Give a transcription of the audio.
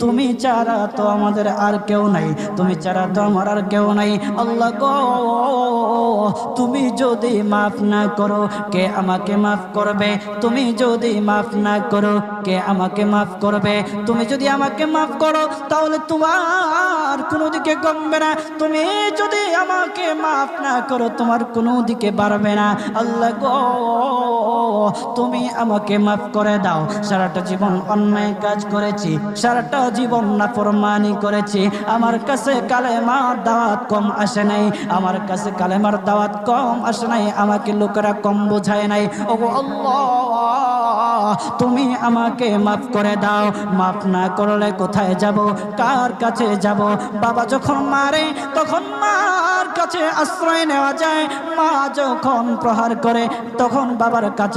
তুমি ছাড়া তো আমাদের আর কেউ নাই, তুমি ছাড়া তো আমার আর কেউ নাই। আল্লাহ গো, তুমি যদি মাফ না করো কে আমাকে মাফ করবে? তুমি যদি মাফ না করো কে আমাকে মাফ করবে? তুমি যদি আমাকে মাফ করো তাহলে তোমার কোনো দিকে কমবে না, তুমি যদি আমাকে মাফ না করো তোমার কোনো দিকে বাড়বে না। আল্লাহ গো, তুমি আমাকে মাফ করে দাও। সারাটা জীবন অন্যায় কাজ করেছি, সারাটা জীবন নাফরমানি করেছি, আমার কাছে কালেমার দাওয়াত কম আসে নাই, আমার কাছে কালেমার দাওয়াত কম আসে নাই, আমাকে লোকেরা কম বোঝায় নাই। ওগো আল্লাহ, তুমি আমাকে মাফ করে দাও। মাফ না করলে কোথায় যাব, কার কাছে যাব? বাবা যখন মারে তখন মার কাছে আশ্রয় নেওয়া যায়, মা যখন প্রহার করে তখন বাবার কাছে